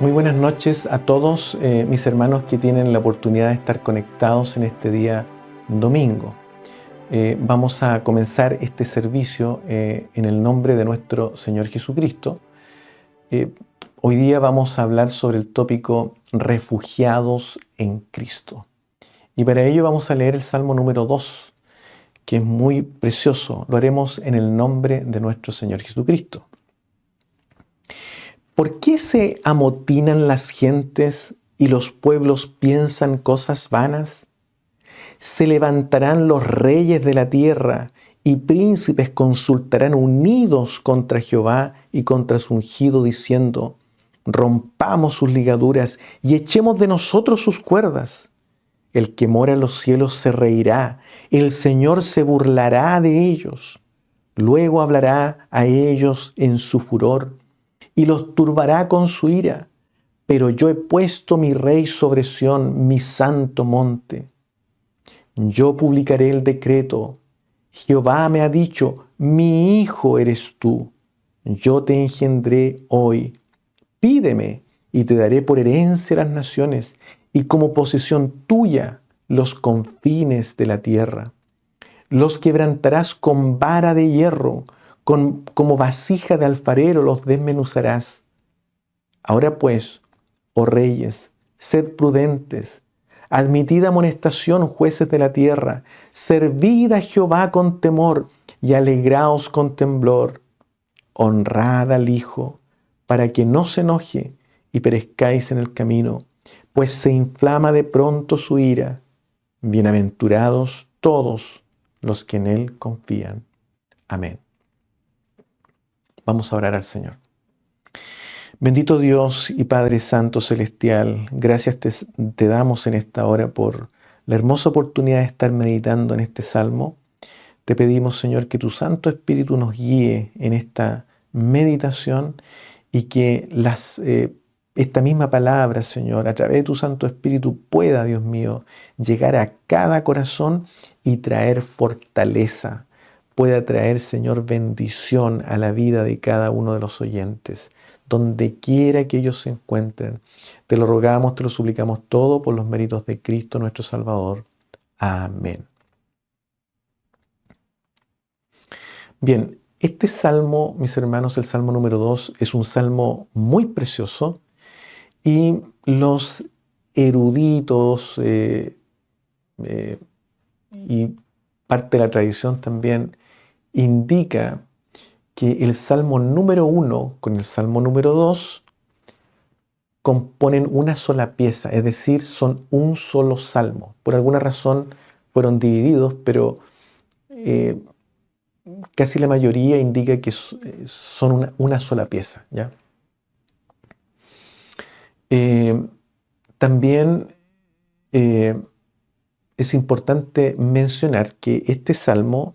Muy buenas noches a todos mis hermanos que tienen la oportunidad de estar conectados en este día domingo. Vamos a comenzar este servicio en el nombre de nuestro Señor Jesucristo. Hoy día vamos a hablar sobre el tópico refugiados en Cristo. Y para ello vamos a leer el Salmo número 2, que es muy precioso. Lo haremos en el nombre de nuestro Señor Jesucristo. ¿Por qué se amotinan las gentes y los pueblos piensan cosas vanas? Se levantarán los reyes de la tierra y príncipes consultarán unidos contra Jehová y contra su ungido, diciendo: rompamos sus ligaduras y echemos de nosotros sus cuerdas. El que mora en los cielos se reirá, el Señor se burlará de ellos. Luego hablará a ellos en su furor y los turbará con su ira. Pero yo he puesto mi rey sobre Sión, mi santo monte. Yo publicaré el decreto. Jehová me ha dicho: mi hijo eres tú. Yo te engendré hoy. Pídeme y te daré por herencia las naciones y como posesión tuya los confines de la tierra. Los quebrantarás con vara de hierro, como vasija de alfarero los desmenuzarás. Ahora pues, oh reyes, sed prudentes, admitid amonestación, jueces de la tierra, servid a Jehová con temor y alegraos con temblor. Honrad al Hijo, para que no se enoje y perezcáis en el camino, pues se inflama de pronto su ira. Bienaventurados todos los que en Él confían. Amén. Vamos a orar al Señor. Bendito Dios y Padre Santo Celestial, gracias te damos en esta hora por la hermosa oportunidad de estar meditando en este Salmo. Te pedimos, Señor, que tu Santo Espíritu nos guíe en esta meditación y que esta misma palabra, Señor, a través de tu Santo Espíritu pueda, Dios mío, llegar a cada corazón y traer fortaleza, pueda traer, Señor, bendición a la vida de cada uno de los oyentes, donde quiera que ellos se encuentren. Te lo rogamos, te lo suplicamos todo por los méritos de Cristo nuestro Salvador. Amén. Bien, este salmo, mis hermanos, el Salmo número 2, es un salmo muy precioso y los eruditos y parte de la tradición también indica que el Salmo número 1 con el Salmo número 2 componen una sola pieza, es decir, son un solo salmo. Por alguna razón fueron divididos, pero casi la mayoría indica que son una sola pieza, ¿ya? También es importante mencionar que este salmo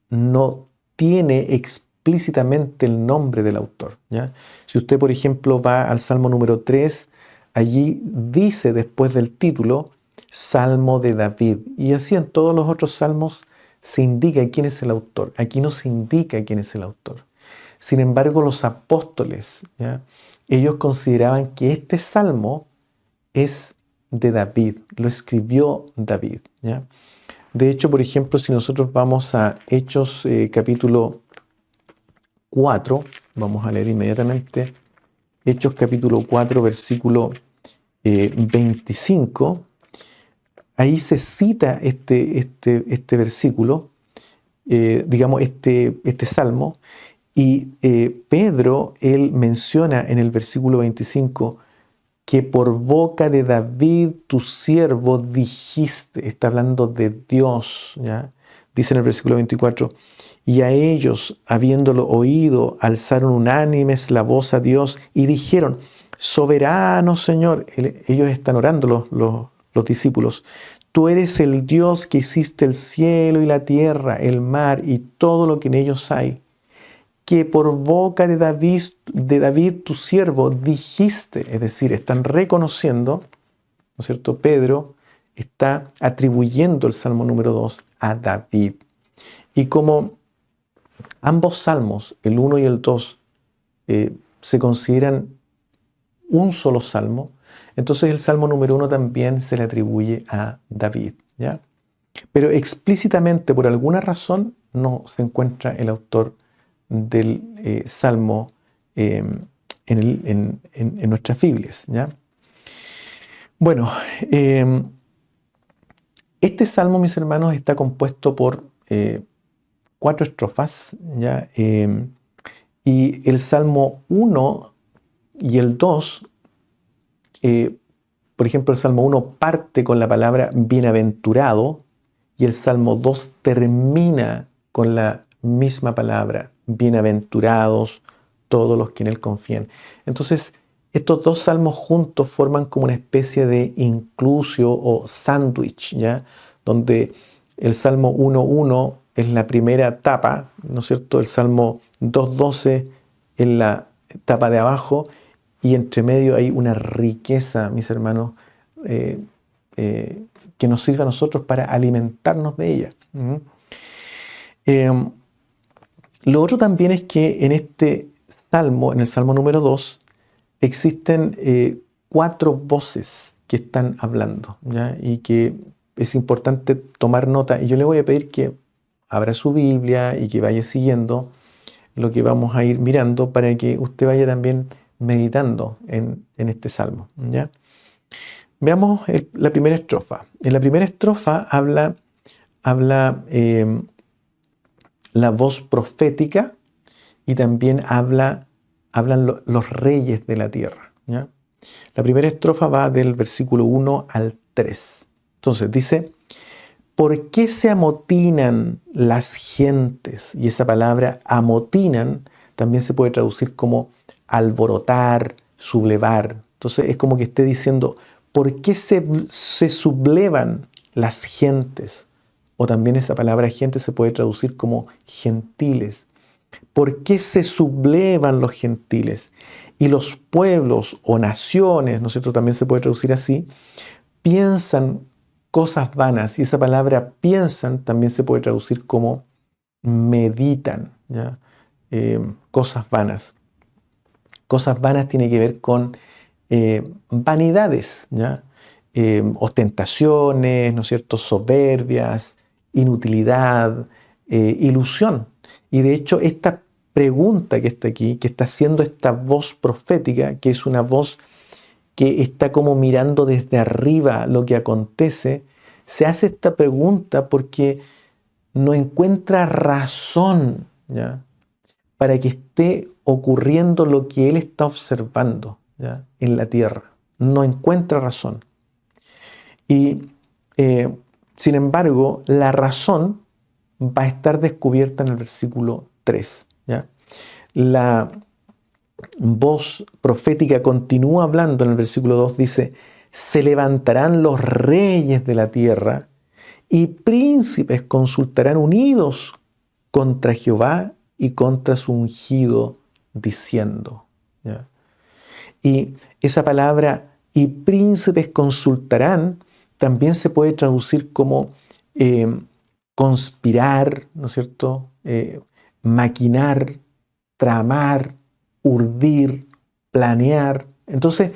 no tiene explícitamente el nombre del autor, ¿ya? Si usted, por ejemplo, va al Salmo número 3, allí dice después del título Salmo de David. Y así en todos los otros salmos se indica quién es el autor. Aquí no se indica quién es el autor. Sin embargo, los apóstoles, ¿ya?, ellos consideraban que este salmo es de David, lo escribió David, ¿ya? De hecho, por ejemplo, si nosotros vamos a Hechos capítulo 4, vamos a leer inmediatamente Hechos capítulo 4, versículo 25, ahí se cita este versículo, este salmo, y Pedro, él menciona en el versículo 25 que por boca de David, tu siervo, dijiste, está hablando de Dios, ¿ya? Dice en el versículo 24, y a ellos, habiéndolo oído, alzaron unánimes la voz a Dios y dijeron: soberano Señor, ellos están orando los discípulos, tú eres el Dios que hiciste el cielo y la tierra, el mar y todo lo que en ellos hay. que por boca de David tu siervo dijiste. Es decir, están reconociendo, ¿no es cierto? Pedro está atribuyendo el Salmo número 2 a David. Y como ambos salmos, el 1 y el 2, se consideran un solo salmo, entonces el Salmo número 1 también se le atribuye a David, ¿ya? Pero explícitamente, por alguna razón, no se encuentra el autor del Salmo en nuestras Biblias, ¿ya? Bueno, este Salmo, mis hermanos, está compuesto por 4 estrofas, ¿ya? Y el Salmo 1 y el 2, por ejemplo, el Salmo 1 parte con la palabra bienaventurado y el Salmo 2 termina con la misma palabra, bienaventurados todos los que en Él confían. Entonces, estos dos salmos juntos forman como una especie de inclusio o sándwich, ¿ya? Donde el Salmo 1.1 es la primera etapa, ¿no es cierto? El Salmo 2.12 es la etapa de abajo y entre medio hay una riqueza, mis hermanos, que nos sirve a nosotros para alimentarnos de ella. Lo otro también es que en este salmo, en el Salmo número 2, existen 4 voces que están hablando, ¿ya? Y que es importante tomar nota. Y yo le voy a pedir que abra su Biblia y que vaya siguiendo lo que vamos a ir mirando para que usted vaya también meditando en este salmo, ¿ya? Veamos la primera estrofa. En la primera estrofa habla la voz profética y también hablan los reyes de la tierra, ¿ya? La primera estrofa va del versículo 1 al 3. Entonces dice, ¿por qué se amotinan las gentes? Y esa palabra amotinan también se puede traducir como alborotar, sublevar. Entonces es como que esté diciendo, ¿por qué se sublevan las gentes? O también esa palabra gente se puede traducir como gentiles. ¿Por qué se sublevan los gentiles? Y los pueblos o naciones, ¿no es cierto? También se puede traducir así, piensan cosas vanas. Y esa palabra piensan también se puede traducir como meditan, ¿ya? Cosas vanas. Cosas vanas tiene que ver con vanidades, ¿ya? Ostentaciones, ¿no es cierto? Soberbias, inutilidad, ilusión. Y de hecho esta pregunta que está aquí, que está haciendo esta voz profética, que es una voz que está como mirando desde arriba lo que acontece, se hace esta pregunta porque no encuentra razón, ¿ya? Para que esté ocurriendo lo que él está observando, ¿ya? En la tierra. No encuentra razón. Y sin embargo, la razón va a estar descubierta en el versículo 3, ¿ya? La voz profética continúa hablando en el versículo 2, dice, se levantarán los reyes de la tierra y príncipes consultarán unidos contra Jehová y contra su ungido, diciendo, ¿ya? Y esa palabra y príncipes consultarán también se puede traducir como conspirar, ¿no es cierto? Maquinar, tramar, urdir, planear. Entonces,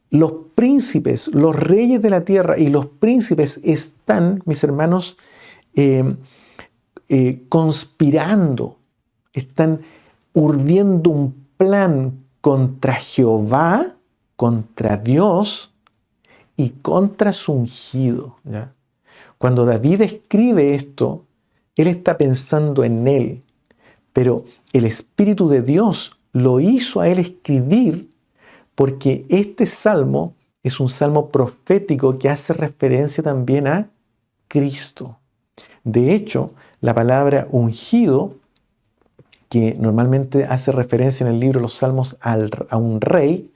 los príncipes, los reyes de la tierra y los príncipes están, mis hermanos, conspirando, están urdiendo un plan contra Jehová, contra Dios y contra su ungido, ¿ya? Cuando David escribe esto, él está pensando en él, pero el Espíritu de Dios lo hizo a él escribir porque este salmo es un salmo profético que hace referencia también a Cristo. De hecho, la palabra ungido, que normalmente hace referencia en el libro de los Salmos a un rey,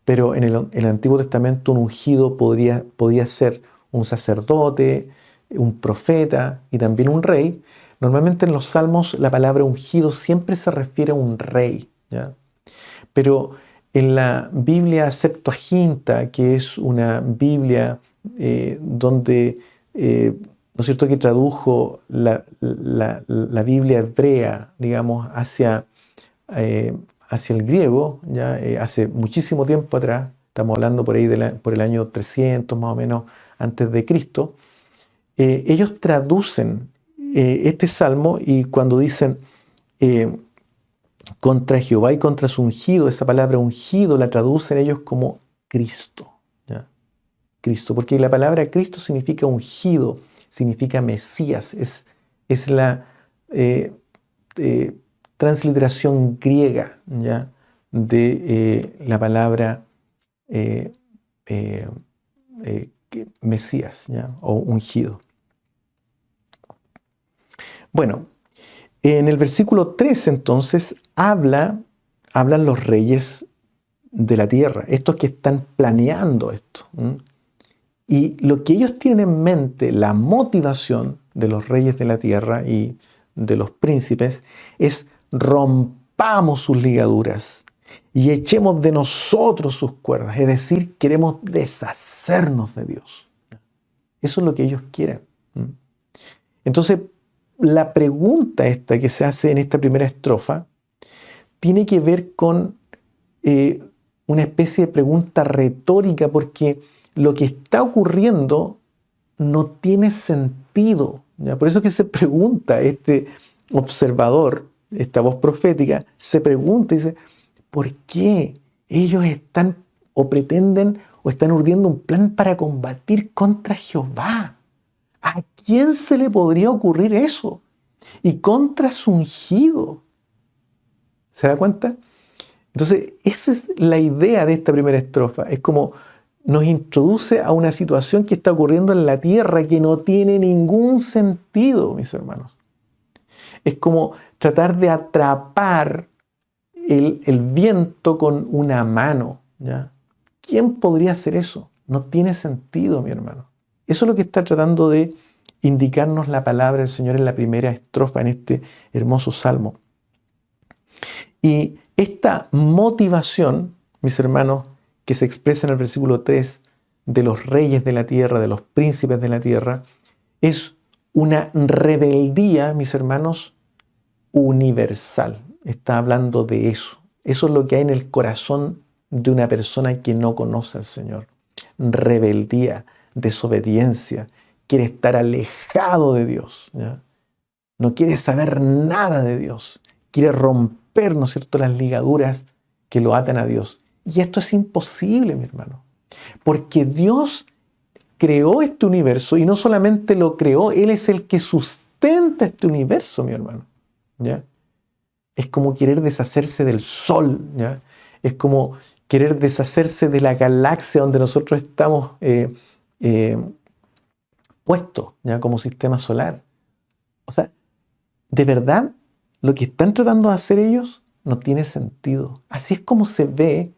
pero en el Antiguo Testamento un ungido podía ser un sacerdote, un profeta y también un rey, Normalmente en los salmos la palabra ungido siempre se refiere a un rey, ¿ya? Pero en la Biblia Septuaginta, que es una Biblia donde, ¿no es cierto?, que tradujo la Biblia hebrea, digamos, hacia el griego, ¿ya? Hace muchísimo tiempo atrás, estamos hablando por ahí por el año 300 más o menos antes de Cristo, ellos traducen este salmo y cuando dicen contra Jehová y contra su ungido, esa palabra ungido la traducen ellos como Cristo, ¿ya? Cristo, porque la palabra Cristo significa ungido, significa Mesías, es la transliteración griega, ¿ya?, de la palabra Mesías, ¿ya?, o ungido. Bueno, en el versículo 3 entonces hablan los reyes de la tierra, estos que están planeando esto. Y lo que ellos tienen en mente, la motivación de los reyes de la tierra y de los príncipes, es rompamos sus ligaduras y echemos de nosotros sus cuerdas. Es decir, queremos deshacernos de Dios. Eso es lo que ellos quieren. Entonces, la pregunta esta que se hace en esta primera estrofa tiene que ver con una especie de pregunta retórica, porque lo que está ocurriendo no tiene sentido, ¿ya? Por eso es que se pregunta este observador, esta voz profética, se pregunta y dice, ¿por qué ellos están o pretenden o están urdiendo un plan para combatir contra Jehová? ¿A quién se le podría ocurrir eso? Y contra su ungido. ¿Se da cuenta? Entonces, esa es la idea de esta primera estrofa. Es como nos introduce a una situación que está ocurriendo en la tierra que no tiene ningún sentido, mis hermanos. Es como tratar de atrapar el viento con una mano, ¿ya? ¿Quién podría hacer eso? No tiene sentido, mi hermano. Eso es lo que está tratando de indicarnos la palabra del Señor en la primera estrofa, en este hermoso salmo. Y esta motivación, mis hermanos, que se expresa en el versículo 3 de los reyes de la tierra, de los príncipes de la tierra, es una rebeldía, mis hermanos, universal. Está hablando de eso. Eso es lo que hay en el corazón de una persona que no conoce al Señor. Rebeldía, desobediencia, quiere estar alejado de Dios, ¿ya? No quiere saber nada de Dios, quiere romper, ¿no es cierto?, las ligaduras que lo atan a Dios. Y esto es imposible, mi hermano, porque Dios creó este universo y no solamente lo creó, Él es el que sustenta este universo, mi hermano, ¿ya? Es como querer deshacerse del sol, ¿ya? Es como querer deshacerse de la galaxia donde nosotros estamos puestos, ¿ya?, como sistema solar. O sea, de verdad, lo que están tratando de hacer ellos no tiene sentido. Así es como se ve,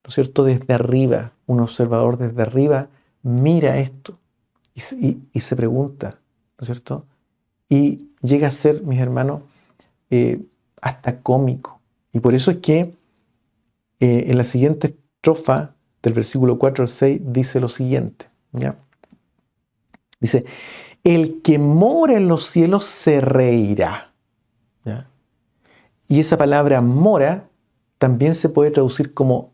¿no es cierto?, desde arriba. Un observador desde arriba mira esto y se pregunta, ¿no es cierto? Y llega a ser, mis hermanos, hasta cómico. Y por eso es que en la siguiente estrofa del versículo 4 al 6 dice lo siguiente, ¿ya? Dice, el que mora en los cielos se reirá, ¿ya? Y esa palabra mora también se puede traducir como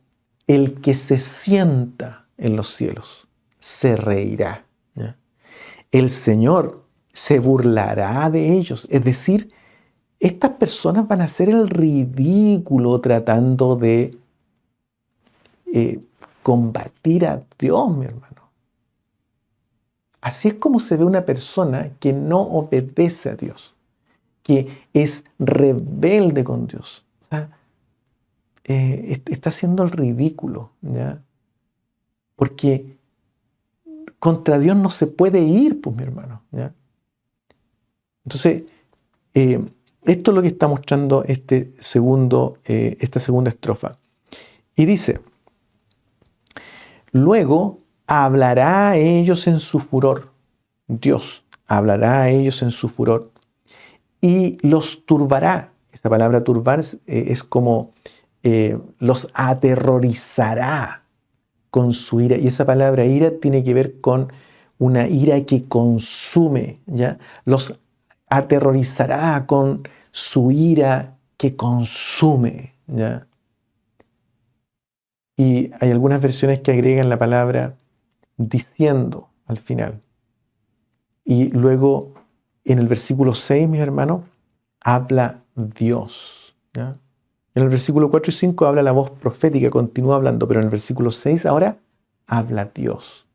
el que se sienta en los cielos se reirá, ¿ya? El Señor se burlará de ellos. Es decir, estas personas van a hacer el ridículo tratando de combatir a Dios, mi hermano. Así es como se ve una persona que no obedece a Dios, que es rebelde con Dios. O sea, está haciendo el ridículo, ¿ya? Porque contra Dios no se puede ir, pues, mi hermano, ¿ya? Entonces, esto es lo que está mostrando esta segunda estrofa. Y dice, luego hablará a ellos en su furor. Dios hablará a ellos en su furor y los turbará. Esta palabra turbar es como los aterrorizará con su ira. Y esa palabra ira tiene que ver con una ira que consume, ¿ya? Los aterrorizará con su ira que consume, ¿ya? Y hay algunas versiones que agregan la palabra diciendo al final. Y luego en el versículo 6, mis hermanos, habla Dios, ¿ya? En el versículo 4 y 5 habla la voz profética, continúa hablando, pero en el versículo 6 ahora habla Dios.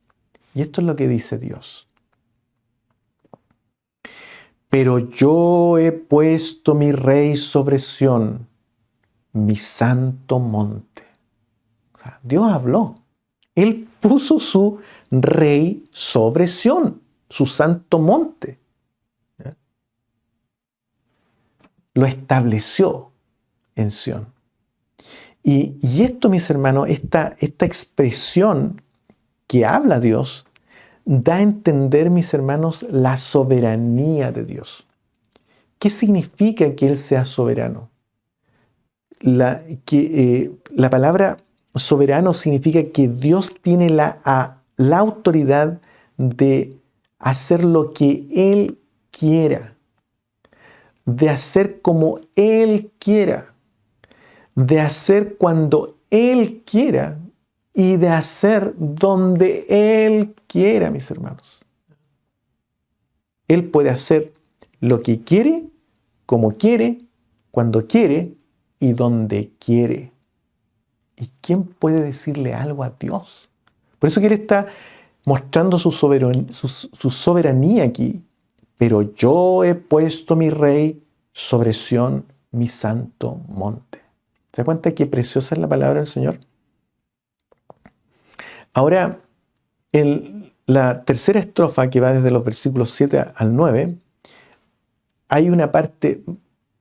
Y esto es lo que dice Dios. Pero yo he puesto mi rey sobre Sión, mi santo monte. O sea, Dios habló. Él puso su rey sobre Sión, su santo monte. ¿Ya? Lo estableció en Sión. Y esto, mis hermanos, esta expresión que habla Dios, da a entender, mis hermanos, la soberanía de Dios. ¿Qué significa que Él sea soberano? La palabra soberano significa que Dios tiene la autoridad de hacer lo que Él quiera, de hacer como Él quiera, de hacer cuando Él quiera y de hacer donde Él quiera, mis hermanos. Él puede hacer lo que quiere, como quiere, cuando quiere y donde quiere. ¿Y quién puede decirle algo a Dios? Por eso que Él está mostrando su soberanía aquí. Pero yo he puesto mi rey sobre Sión, mi santo monte. ¿Se da cuenta qué preciosa es la palabra del Señor? Ahora, en la tercera estrofa, que va desde los versículos 7 al 9, hay una parte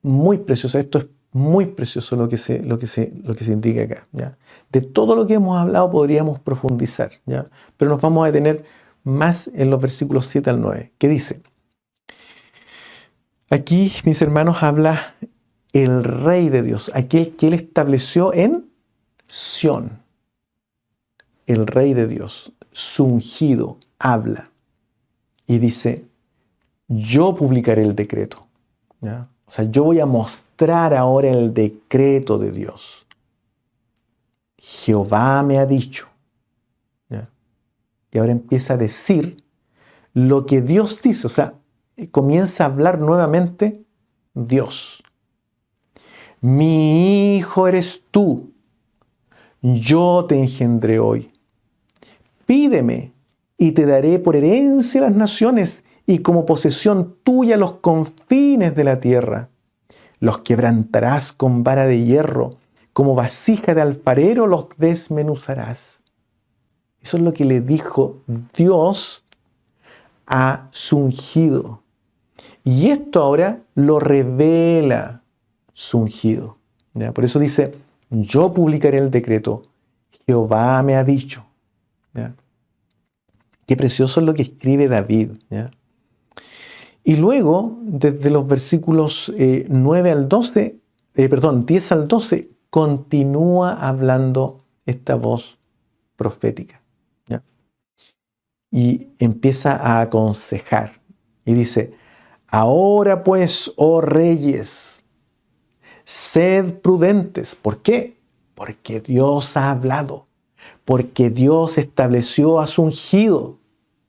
muy preciosa. Esto es muy precioso lo que se indica acá, ¿ya? De todo lo que hemos hablado podríamos profundizar, ¿ya? Pero nos vamos a detener más en los versículos 7 al 9, que dice: aquí, mis hermanos, habla el Rey de Dios, aquel que Él estableció en Sión. El Rey de Dios, su ungido, habla y dice: yo publicaré el decreto, ¿ya? O sea, yo voy a mostrar ahora el decreto de Dios. Jehová me ha dicho, ¿ya? Y ahora empieza a decir lo que Dios dice, o sea, comienza a hablar nuevamente Dios. Mi hijo eres tú, yo te engendré hoy. Pídeme y te daré por herencia las naciones y como posesión tuya los confines de la tierra. Los quebrantarás con vara de hierro, como vasija de alfarero los desmenuzarás. Eso es lo que le dijo Dios a su ungido. Y esto ahora lo revela su ungido, ¿ya? Por eso dice: yo publicaré el decreto, Jehová me ha dicho, ¿ya? Qué precioso es lo que escribe David, ¿ya? Y luego, desde los versículos 9 al 12, 10 al 12, continúa hablando esta voz profética, ¿ya? Y empieza a aconsejar. Y dice: ahora pues, oh reyes, sed prudentes. ¿Por qué? Porque Dios ha hablado. Porque Dios estableció a su ungido.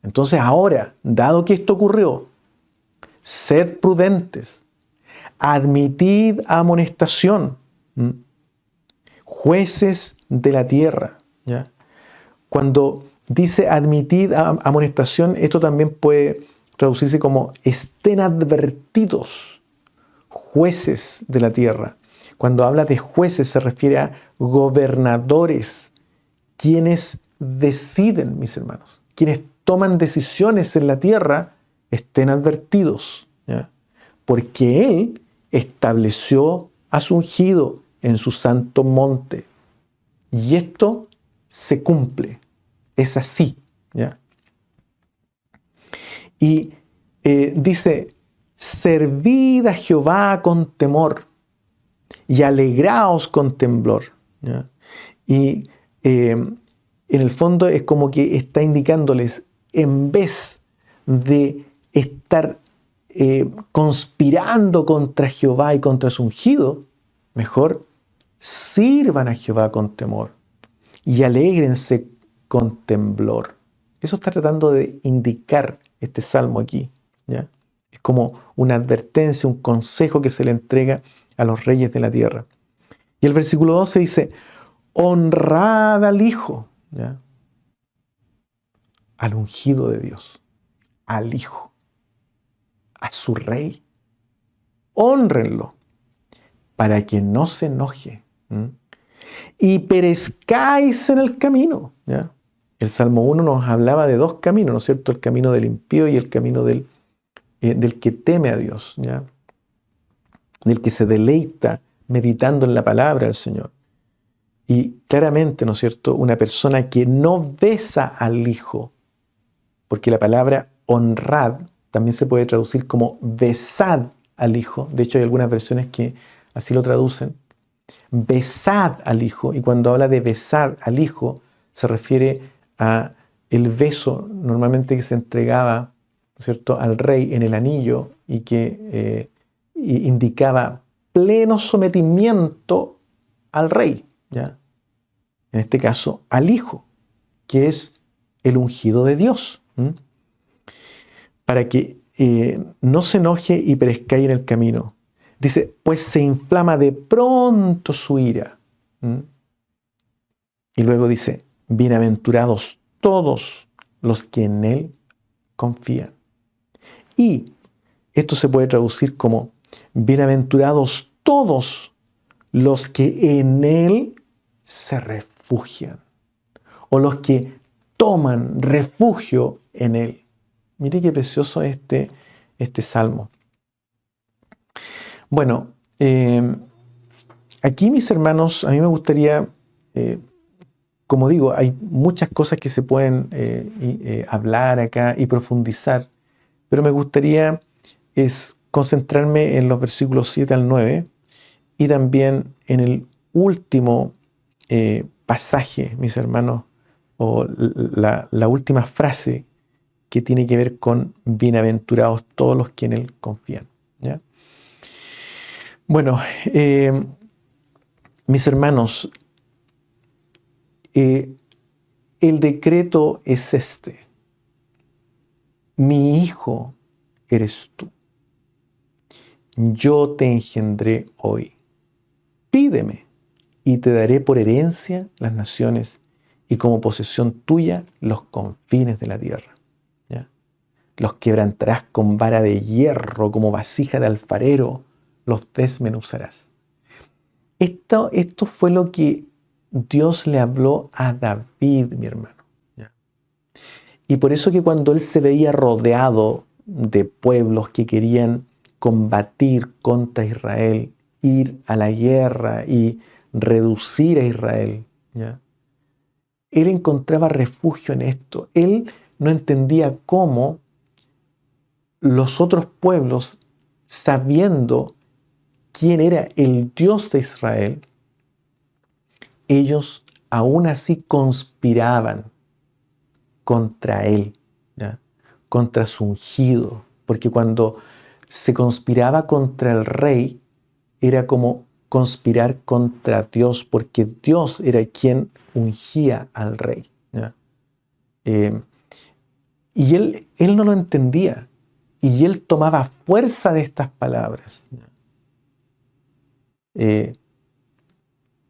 Entonces ahora, dado que esto ocurrió, sed prudentes, admitid amonestación, jueces de la tierra, ¿ya? Cuando dice admitid amonestación, esto también puede traducirse como estén advertidos, jueces de la tierra. Cuando habla de jueces se refiere a gobernadores, quienes deciden, mis hermanos, quienes toman decisiones en la tierra, estén advertidos, ¿ya? Porque Él estableció a su ungido en su santo monte. Y esto se cumple, es así, ¿ya? Y dice: servid a Jehová con temor y alegraos con temblor. ¿Ya? Y en el fondo es como que está indicándoles, en vez de estar conspirando contra Jehová y contra su ungido, mejor sirvan a Jehová con temor y alégrense con temblor. Eso está tratando de indicar este salmo aquí, ¿ya? Es como una advertencia, un consejo que se le entrega a los reyes de la tierra. Y el versículo 12 dice, honrad al Hijo, ¿ya? Al ungido de Dios, al Hijo, a su Rey. Hónrenlo para que no se enoje y perezcáis en el camino, ¿ya? El Salmo 1 nos hablaba de dos caminos, ¿no es cierto? El camino del impío y el camino del que teme a Dios, ¿ya? Del que se deleita meditando en la palabra del Señor. Y claramente, ¿no es cierto?, una persona que no besa al Hijo, porque la palabra honrad también se puede traducir como besad al Hijo. De hecho, hay algunas versiones que así lo traducen. Besad al Hijo, y cuando habla de besar al Hijo, se refiere a el beso normalmente que se entregaba, ¿no es cierto?, al rey en el anillo y que indicaba pleno sometimiento al rey, ¿ya? En este caso, al Hijo, que es el ungido de Dios, para que no se enoje y perezca en el camino. Dice, pues se inflama de pronto su ira. Y luego dice, bienaventurados todos los que en Él confían. Y esto se puede traducir como, bienaventurados todos los que en Él se refugian, o los que toman refugio en Él. Mire qué precioso este salmo. Bueno, aquí, mis hermanos, a mí me gustaría, como digo, hay muchas cosas que se pueden hablar acá y profundizar, pero me gustaría concentrarme en los versículos 7 al 9 y también en el último pasaje, mis hermanos, o la última frase que tiene que ver con bienaventurados todos los que en Él confían, ¿ya? Bueno, mis hermanos, el decreto es este. Mi hijo eres tú. Yo te engendré hoy. Pídeme y te daré por herencia las naciones y como posesión tuya los confines de la tierra. ¿Ya? Los quebrantarás con vara de hierro, como vasija de alfarero, los desmenuzarás. Esto fue lo que Dios le habló a David, mi hermano. ¿Ya? Y por eso que cuando él se veía rodeado de pueblos que querían combatir contra Israel, ir a la guerra y reducir a Israel, ¿ya? Él encontraba refugio en esto. Él no entendía cómo los otros pueblos, sabiendo quién era el Dios de Israel, ellos aún así conspiraban contra él, ¿ya? Contra su ungido, porque cuando se conspiraba contra el rey, era como conspirar contra Dios, porque Dios era quien ungía al rey, ¿ya? Y él no lo entendía, y él tomaba fuerza de estas palabras.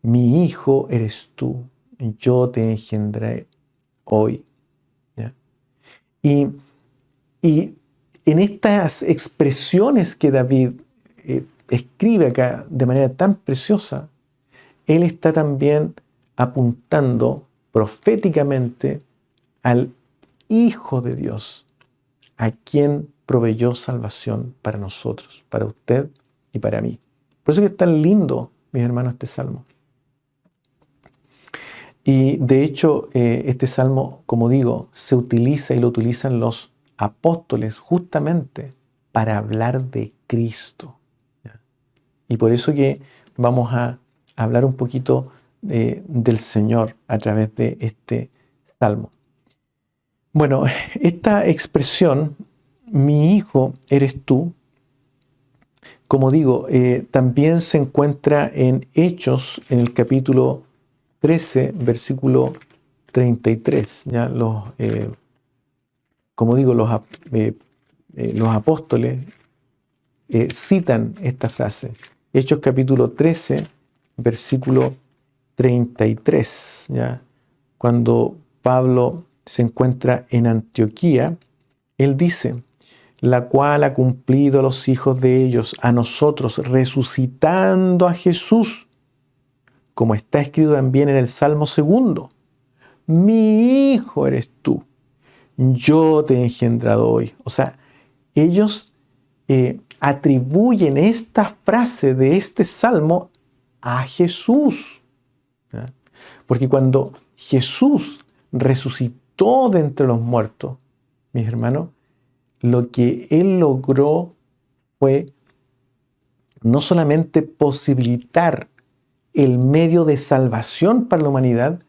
Mi hijo eres tú, yo te engendré hoy. ¿Ya? Y en estas expresiones que David escribe acá de manera tan preciosa, él está también apuntando proféticamente al Hijo de Dios, a quien proveyó salvación para nosotros, para usted y para mí. Por eso que es tan lindo, mis hermanos, este salmo. Y de hecho, este salmo, como digo, se utiliza y lo utilizan los apóstoles justamente para hablar de Cristo. Y por eso que vamos a hablar un poquito del Señor a través de este salmo. Bueno, esta expresión, mi hijo eres tú, como digo, también se encuentra en Hechos, en el capítulo 13, versículo 33. ¿Ya? Como digo, los apóstoles citan esta frase. Hechos capítulo 13, versículo 33. ¿Ya? Cuando Pablo se encuentra en Antioquía, él dice, la cual ha cumplido a los hijos de ellos, a nosotros, resucitando a Jesús, como está escrito también en el Salmo 2. Mi hijo eres tú, yo te he engendrado hoy. O sea, ellos atribuyen esta frase de este salmo a Jesús. ¿Ya? Porque cuando Jesús resucitó de entre los muertos, mis hermanos, lo que Él logró fue no solamente posibilitar el medio de salvación para la humanidad,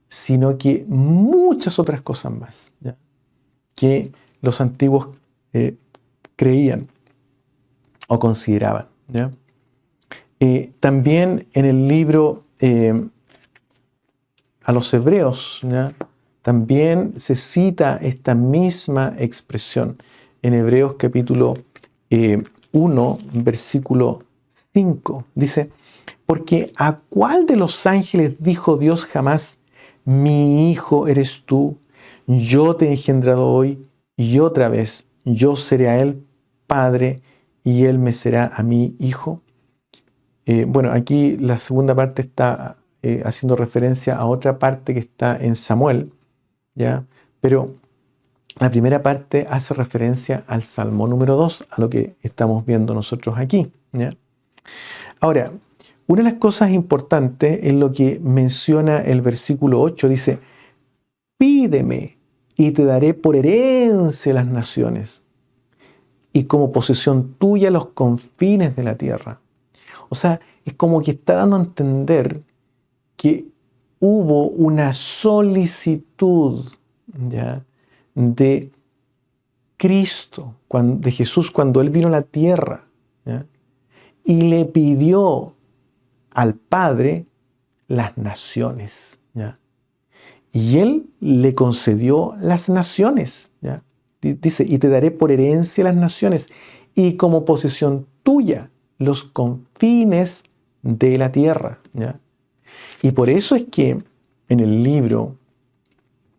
sino que muchas otras cosas más, ¿ya? Que los antiguos creían o consideraban. ¿Ya? También en el libro a los Hebreos, ¿ya? También se cita esta misma expresión en Hebreos capítulo 1, versículo 5. Dice, porque ¿a cuál de los ángeles dijo Dios jamás, mi hijo eres tú, yo te he engendrado hoy, y otra vez yo seré a él padre, y él me será a mí hijo? Bueno, aquí la segunda parte está haciendo referencia a otra parte que está en Samuel, ¿ya? Pero la primera parte hace referencia al Salmo número 2, a lo que estamos viendo nosotros aquí, ¿ya? Ahora, una de las cosas importantes es lo que menciona el versículo 8, dice, pídeme y te daré por herencia las naciones y como posesión tuya los confines de la tierra. O sea, es como que está dando a entender que hubo una solicitud, ¿ya?, de Cristo, de Jesús cuando Él vino a la tierra, ¿ya?, y le pidió al Padre las naciones, ¿ya? Y Él le concedió las naciones, ¿ya? Dice, y te daré por herencia las naciones y como posesión tuya los confines de la tierra, ¿ya? Y por eso es que en el libro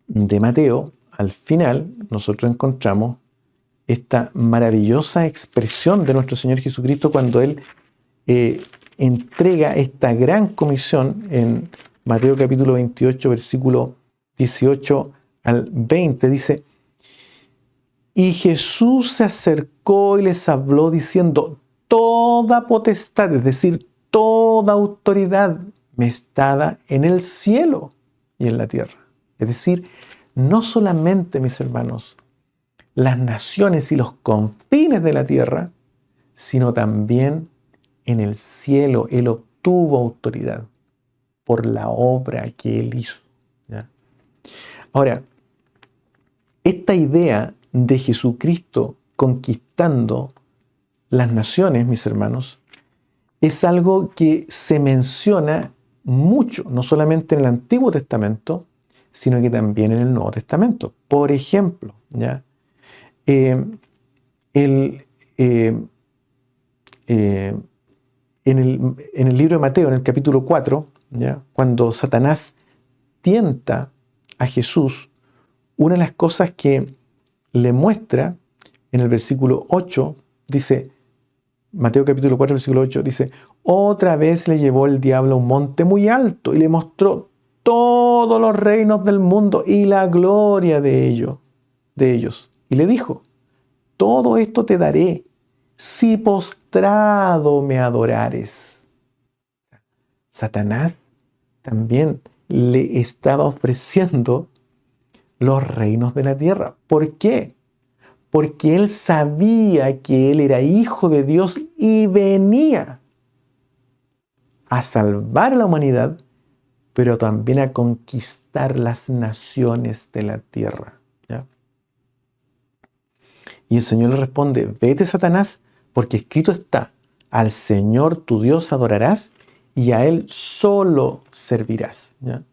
de Mateo, al final, nosotros encontramos esta maravillosa expresión de nuestro Señor Jesucristo cuando Él entrega esta gran comisión en Mateo capítulo 28, versículo 18 al 20. Dice, y Jesús se acercó y les habló diciendo, toda potestad, es decir, toda autoridad me está dada en el cielo y en la tierra. Es decir, no solamente, mis hermanos, las naciones y los confines de la tierra, sino también en el cielo. Él obtuvo autoridad por la obra que Él hizo, ¿ya? Ahora, esta idea de Jesucristo conquistando las naciones, mis hermanos, es algo que se menciona mucho, no solamente en el Antiguo Testamento, sino que también en el Nuevo Testamento. Por ejemplo, ¿ya?, en el libro de Mateo, en el capítulo 4, ¿ya?, cuando Satanás tienta a Jesús, una de las cosas que le muestra en el versículo 8, dice, Mateo capítulo 4, versículo 8, dice, otra vez le llevó el diablo a un monte muy alto y le mostró todos los reinos del mundo y la gloria de ellos. Y le dijo, todo esto te daré si postrado me adorares. Satanás también le estaba ofreciendo los reinos de la tierra. ¿Por qué? porque Él sabía que Él era hijo de Dios y venía a salvar a la humanidad, pero también a conquistar las naciones de la tierra. ¿Ya? Y el Señor le responde: vete, Satanás, porque escrito está: al Señor tu Dios adorarás y a Él solo servirás. ¿Ya?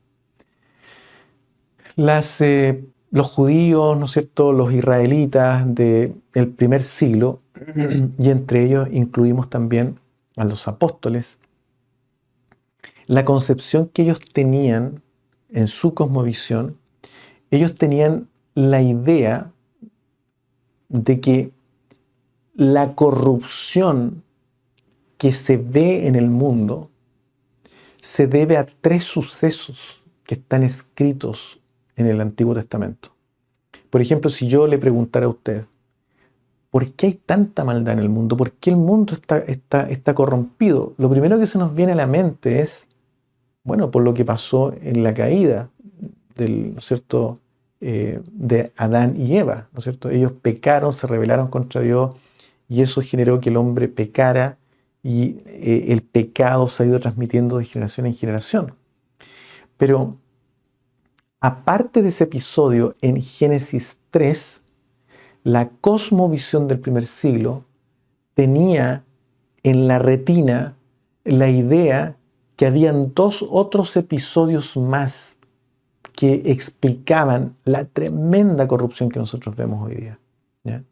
Los judíos, ¿no es cierto?, los israelitas del primer siglo, y entre ellos incluimos también a los apóstoles, la concepción que ellos tenían en su cosmovisión, ellos tenían la idea de que la corrupción que se ve en el mundo se debe a 3 sucesos que están escritos en el Antiguo Testamento. Por ejemplo, si yo le preguntara a usted: ¿por qué hay tanta maldad en el mundo? ¿Por qué el mundo está corrompido? Lo primero que se nos viene a la mente es, bueno, por lo que pasó en la caída ¿no es cierto?, de Adán y Eva, ¿no es cierto? Ellos pecaron, se rebelaron contra Dios, y eso generó que el hombre pecara, y el pecado se ha ido transmitiendo de generación en generación. Pero aparte de ese episodio, en Génesis 3, la cosmovisión del primer siglo tenía en la retina la idea que habían 2 otros episodios más que explicaban la tremenda corrupción que nosotros vemos hoy día. ¿Ya?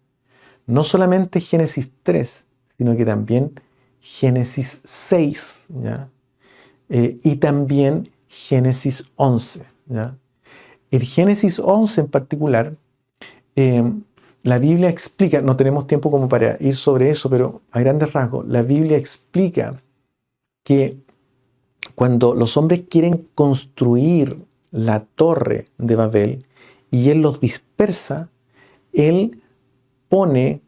No solamente Génesis 3, sino que también Génesis 6, ¿ya? Y también Génesis 11. ¿Ya? En Génesis 11 en particular, la Biblia explica, no tenemos tiempo como para ir sobre eso, pero a grandes rasgos, la Biblia explica que cuando los hombres quieren construir la torre de Babel y Él los dispersa, Él pone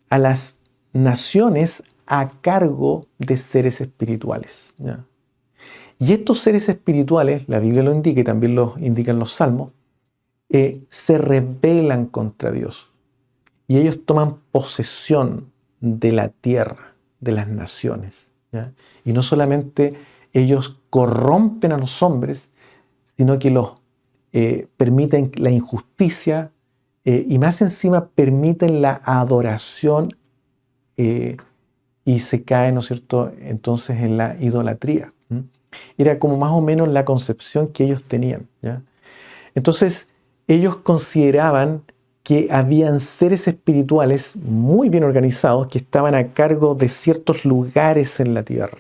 a las naciones a cargo de seres espirituales. ¿Ya? Y estos seres espirituales, la Biblia lo indica y también lo indican los salmos, se rebelan contra Dios. Y ellos toman posesión de la tierra, de las naciones. ¿Ya? Y no solamente ellos corrompen a los hombres, sino que los permiten la injusticia, y más encima permiten la adoración, y se cae, ¿no es cierto?, entonces en la idolatría. Era como más o menos la concepción que ellos tenían. ¿Ya? Entonces ellos consideraban que habían seres espirituales muy bien organizados que estaban a cargo de ciertos lugares en la tierra.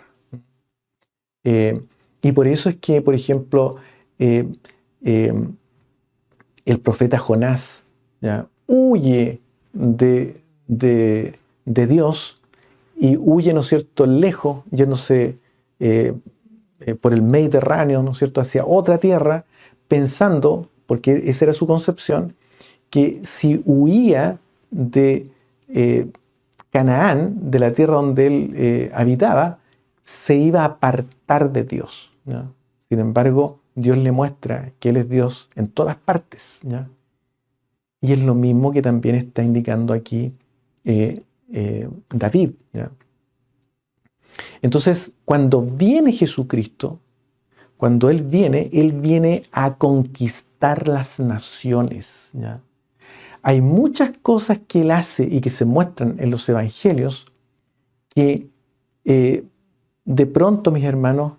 Y por eso es que, por ejemplo, el profeta Jonás, ¿ya?, huye de Dios, y huye, ¿no es cierto?, lejos, yéndose por el Mediterráneo, ¿no es cierto?, hacia otra tierra, pensando, porque esa era su concepción, que si huía de Canaán, de la tierra donde él habitaba, se iba a apartar de Dios. ¿Ya? Sin embargo, Dios le muestra que Él es Dios en todas partes. ¿Ya? Y es lo mismo que también está indicando aquí David. ¿Ya? Entonces, cuando viene Jesucristo, cuando Él viene a conquistar las naciones. ¿Ya? Hay muchas cosas que Él hace y que se muestran en los evangelios que de pronto, mis hermanos,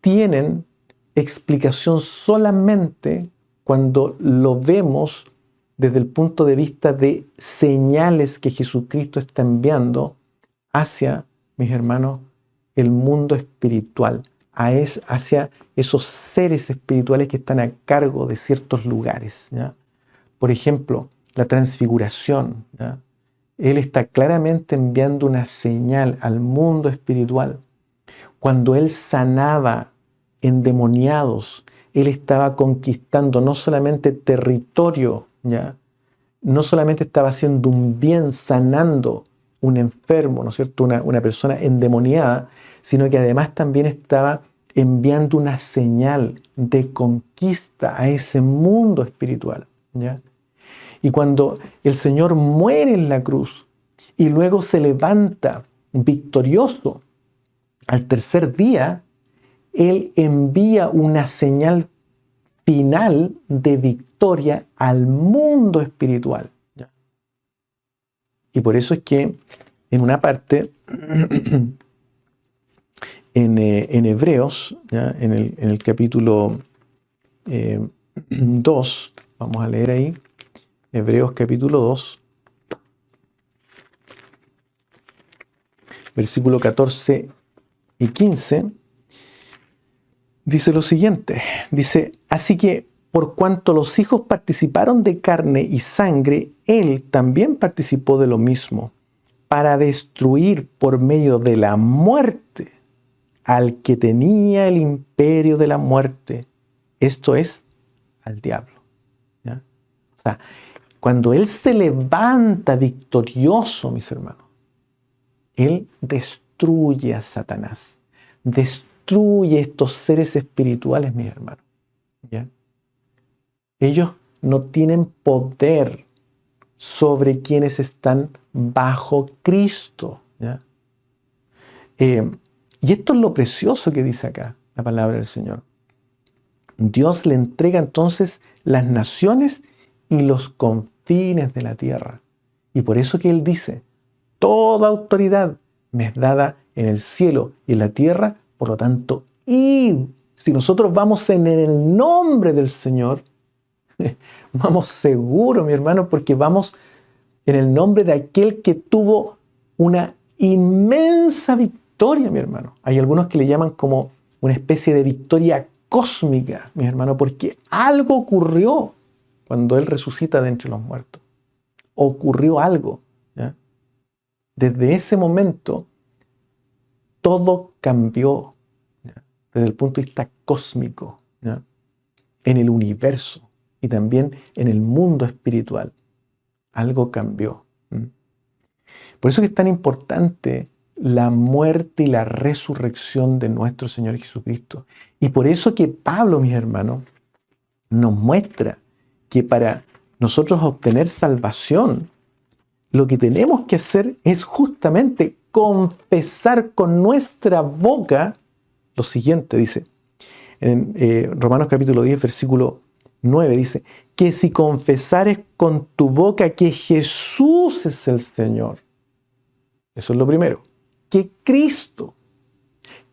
tienen explicación solamente cuando lo vemos desde el punto de vista de señales que Jesucristo está enviando hacia, mis hermanos, el mundo espiritual, hacia esos seres espirituales que están a cargo de ciertos lugares. ¿Ya? Por ejemplo, la transfiguración. ¿Ya? Él está claramente enviando una señal al mundo espiritual. Cuando Él sanaba endemoniados, Él estaba conquistando no solamente territorio, ¿ya? No solamente estaba haciendo un bien, sanando un enfermo, ¿no es cierto?, una persona endemoniada, sino que además también estaba enviando una señal de conquista a ese mundo espiritual. ¿Ya? Y cuando el Señor muere en la cruz y luego se levanta victorioso al tercer día, Él envía una señal final de victoria al mundo espiritual. Y por eso es que en una parte, en Hebreos, ¿ya? En el capítulo 2, vamos a leer ahí, Hebreos capítulo 2, versículo 14 y 15, dice lo siguiente, dice, así que por cuanto los hijos participaron de carne y sangre, Él también participó de lo mismo, para destruir por medio de la muerte al que tenía el imperio de la muerte, esto es, al diablo. ¿Ya? O sea, cuando Él se levanta victorioso, mis hermanos, Él destruye a Satanás, destruye estos seres espirituales, mis hermanos. ¿Ya? Ellos no tienen poder sobre quienes están bajo Cristo. ¿Ya? Y esto es lo precioso que dice acá la palabra del Señor. Dios le entrega entonces las naciones y los confines de la tierra. Y por eso que Él dice, toda autoridad me es dada en el cielo y en la tierra, por lo tanto, id. Si nosotros vamos en el nombre del Señor, vamos seguros, mi hermano, porque vamos en el nombre de aquel que tuvo una inmensa victoria, mi hermano. Hay algunos que le llaman como una especie de victoria cósmica, mi hermano, porque algo ocurrió cuando Él resucita de entre los muertos. Ocurrió algo. ¿Ya? Desde ese momento, todo cambió, ¿ya? Desde el punto de vista cósmico, ¿ya? En el universo y también en el mundo espiritual. Algo cambió. Por eso que es tan importante la muerte y la resurrección de nuestro Señor Jesucristo. Y por eso que Pablo, mis hermanos, nos muestra que para nosotros obtener salvación, lo que tenemos que hacer es justamente confesar con nuestra boca lo siguiente, dice, en Romanos capítulo 10, versículo 9, dice, que si confesares con tu boca que Jesús es el Señor, eso es lo primero, que Cristo,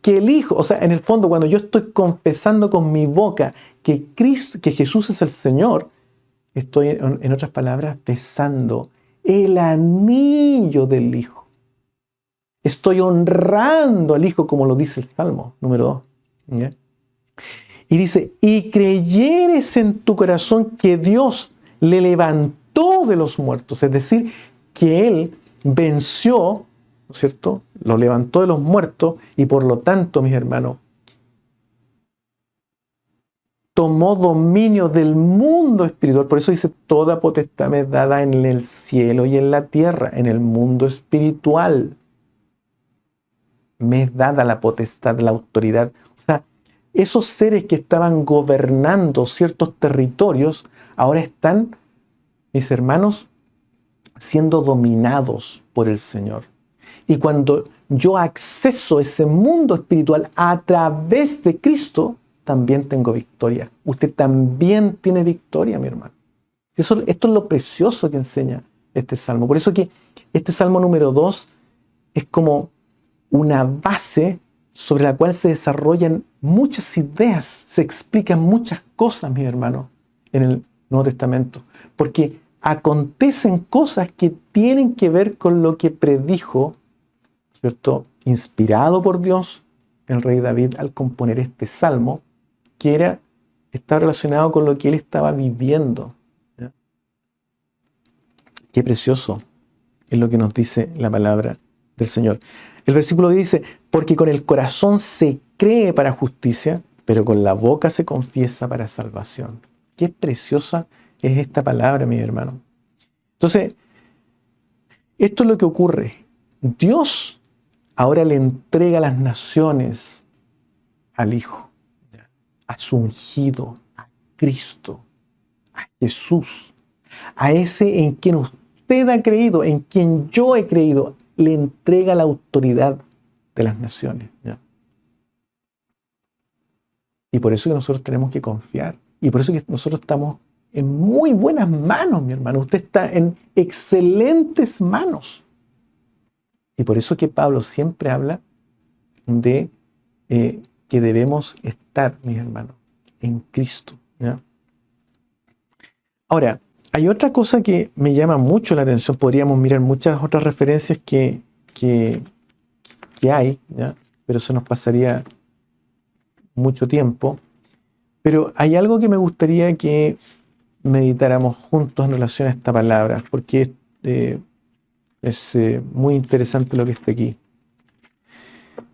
que el Hijo, o sea, en el fondo cuando yo estoy confesando con mi boca que Cristo, que Jesús es el Señor, estoy, en otras palabras, besando el anillo del Hijo. Estoy honrando al Hijo, como lo dice el Salmo número 2. ¿Ya? Y dice, y creyeres en tu corazón que Dios le levantó de los muertos, es decir, que Él venció, ¿no es cierto? Lo levantó de los muertos y por lo tanto, mis hermanos, tomó dominio del mundo espiritual. Por eso dice, toda potestad me es dada en el cielo y en la tierra, en el mundo espiritual. Me es dada la potestad, la autoridad. O sea, esos seres que estaban gobernando ciertos territorios, ahora están, mis hermanos, siendo dominados por el Señor. Y cuando yo acceso a ese mundo espiritual a través de Cristo, también tengo victoria. Usted también tiene victoria, mi hermano. Esto es lo precioso que enseña este salmo. Por eso que este salmo número 2 es como una base sobre la cual se desarrollan muchas ideas, se explican muchas cosas, mis hermanos, en el Nuevo Testamento. Porque acontecen cosas que tienen que ver con lo que predijo, ¿cierto?, inspirado por Dios, el rey David al componer este salmo, que está relacionado con lo que él estaba viviendo. ¿Ya? Qué precioso es lo que nos dice la palabra del Señor. El versículo dice, porque con el corazón se cree para justicia, pero con la boca se confiesa para salvación. Qué preciosa es esta palabra, mi hermano. Entonces, esto es lo que ocurre. Dios ahora le entrega las naciones al Hijo, a su ungido, a Cristo, a Jesús. A ese en quien usted ha creído, en quien yo he creído, le entrega la autoridad de las naciones. ¿Ya? Y por eso que nosotros tenemos que confiar. Y por eso que nosotros estamos en muy buenas manos, mi hermano. Usted está en excelentes manos. Y por eso que Pablo siempre habla de que debemos estar, mis hermanos, en Cristo. ¿Ya? Ahora, hay otra cosa que me llama mucho la atención. Podríamos mirar muchas otras referencias que hay, ¿ya? Pero se nos pasaría mucho tiempo. Pero hay algo que me gustaría que meditáramos juntos en relación a esta palabra, porque es muy interesante lo que está aquí.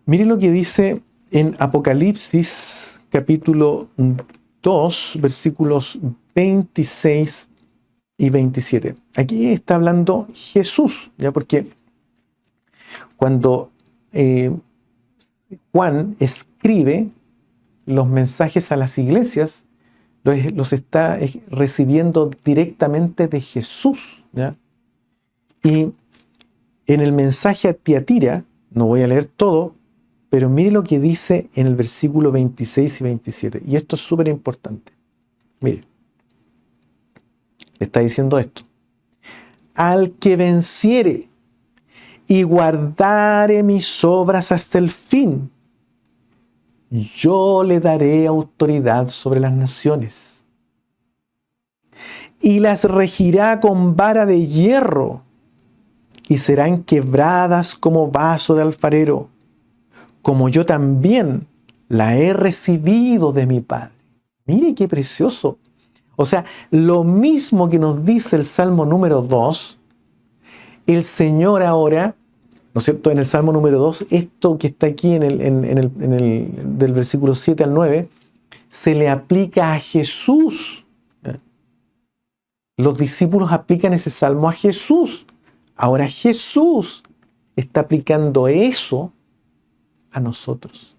Mire lo que dice en Apocalipsis capítulo 2, versículos 26 y 27. Aquí está hablando Jesús, ¿ya? Porque cuando Juan escribe los mensajes a las iglesias, los está recibiendo directamente de Jesús, ¿ya? Y en el mensaje a Tiatira, no voy a leer todo, pero mire lo que dice en el versículo 26 y 27. Y esto es súper importante. Mire, le está diciendo esto. Al que venciere y guardare mis obras hasta el fin, yo le daré autoridad sobre las naciones y las regirá con vara de hierro y serán quebradas como vaso de alfarero, como yo también la he recibido de mi Padre. Mire qué precioso. O sea, lo mismo que nos dice el Salmo número 2, el Señor ahora, ¿no es cierto? En el Salmo número 2, esto que está aquí del versículo 7 al 9, se le aplica a Jesús. Los discípulos aplican ese salmo a Jesús. Ahora Jesús está aplicando eso a nosotros,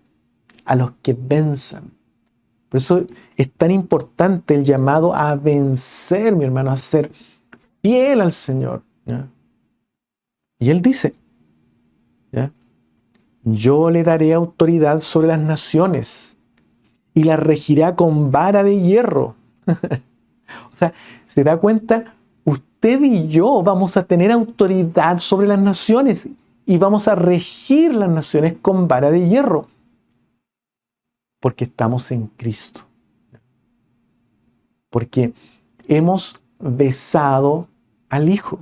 a los que venzan. Por eso es tan importante el llamado a vencer, mi hermano, a ser fiel al Señor. ¿Ya? Y Él dice, ¿ya? Yo le daré autoridad sobre las naciones y las regirá con vara de hierro. O sea, ¿se da cuenta? Usted y yo vamos a tener autoridad sobre las naciones y vamos a regir las naciones con vara de hierro. Porque estamos en Cristo. Porque hemos besado al Hijo.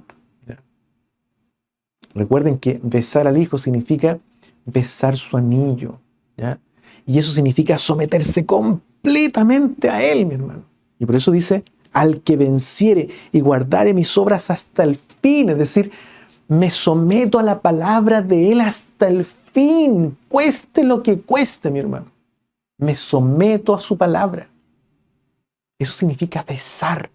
Recuerden que besar al Hijo significa besar su anillo. ¿Ya? Y eso significa someterse completamente a Él, mi hermano. Y por eso dice, al que venciere y guardare mis obras hasta el fin. Es decir, me someto a la palabra de Él hasta el fin. Cueste lo que cueste, mi hermano. Me someto a su palabra. Eso significa besar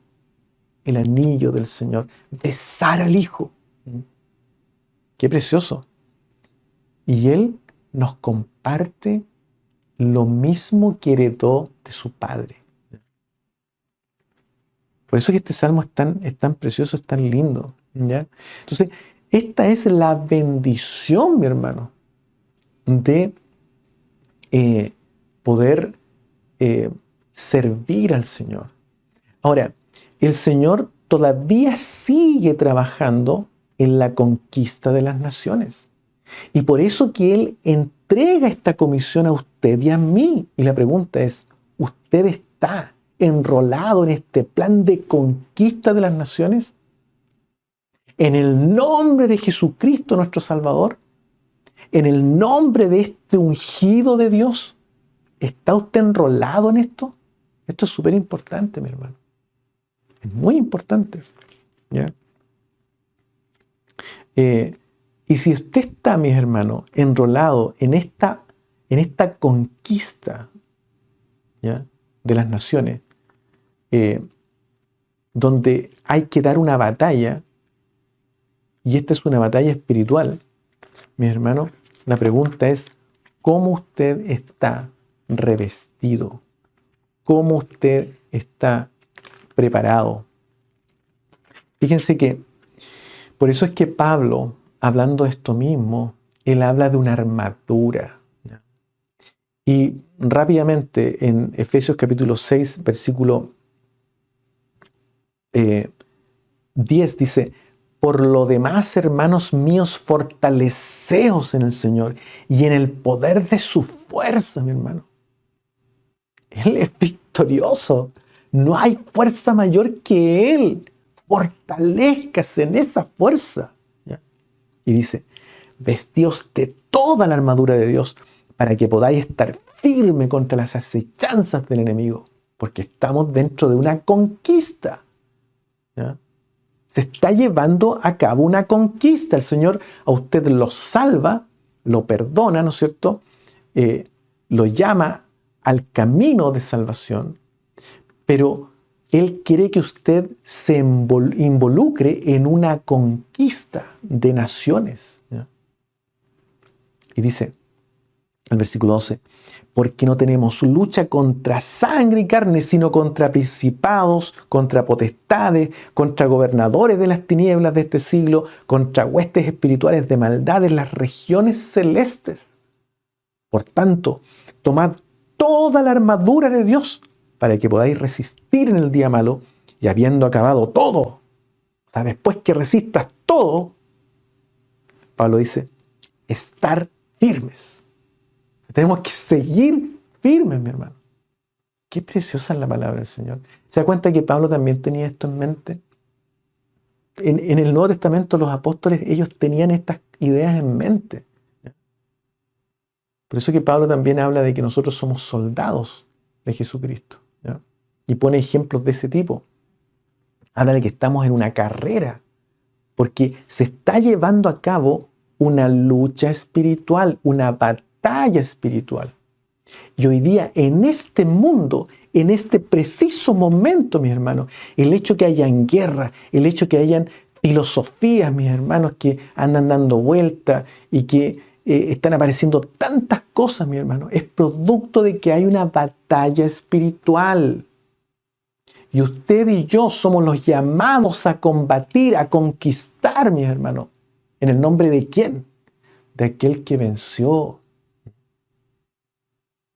el anillo del Señor. Besar al Hijo. Qué precioso. Y Él nos comparte lo mismo que heredó de su Padre. Por eso que este salmo es tan precioso, es tan lindo. ¿Ya? Entonces, esta es la bendición, mi hermano, de poder servir al Señor. Ahora, el Señor todavía sigue trabajando en la conquista de las naciones. Y por eso que Él entrega esta comisión a usted y a mí. Y la pregunta es, ¿usted está enrolado en este plan de conquista de las naciones? En el nombre de Jesucristo nuestro Salvador, en el nombre de este ungido de Dios, ¿está usted enrolado en esto? Esto es súper importante, mi hermano. Es muy importante. ¿Ya? Y si usted está, mis hermanos, enrolado en esta conquista, ¿ya?, de las naciones, donde hay que dar una batalla, y esta es una batalla espiritual, mis hermanos, la pregunta es, ¿cómo usted está revestido? ¿Cómo usted está preparado? Fíjense que por eso es que Pablo, hablando de esto mismo, él habla de una armadura. ¿Ya? Y rápidamente en Efesios capítulo 6, versículo 10 dice: por lo demás, hermanos míos, fortaleceos en el Señor y en el poder de su fuerza, mi hermano. Él es victorioso. No hay fuerza mayor que Él. Fortalézcase en esa fuerza. ¿Ya? Y dice: vestíos de toda la armadura de Dios para que podáis estar firme contra las acechanzas del enemigo, porque estamos dentro de una conquista. ¿Ya? Se está llevando a cabo una conquista. El Señor a usted lo salva, lo perdona, ¿no es cierto? Lo llama al camino de salvación, pero Él quiere que usted se involucre en una conquista de naciones. ¿Ya? Y dice el versículo 12: porque no tenemos lucha contra sangre y carne, sino contra principados, contra potestades, contra gobernadores de las tinieblas de este siglo, contra huestes espirituales de maldad en las regiones celestes. Por tanto, tomad toda la armadura de Dios para que podáis resistir en el día malo, y habiendo acabado todo, o sea, después que resistas todo, Pablo dice, estar firmes. Tenemos que seguir firmes, mi hermano. Qué preciosa es la palabra del Señor. ¿Se da cuenta que Pablo también tenía esto en mente? En el Nuevo Testamento los apóstoles, ellos tenían estas ideas en mente. Por eso que Pablo también habla de que nosotros somos soldados de Jesucristo. ¿Ya? Y pone ejemplos de ese tipo. Habla de que estamos en una carrera, porque se está llevando a cabo una lucha espiritual, una batalla espiritual. Y hoy día, en este mundo, en este preciso momento, mis hermanos, el hecho que hayan guerra, el hecho que hayan filosofías, mis hermanos, que andan dando vuelta y que están apareciendo tantas cosas, mis hermanos, es producto de que hay una batalla espiritual. Y usted y yo somos los llamados a combatir, a conquistar, mis hermanos. ¿En el nombre de quién? De aquel que venció.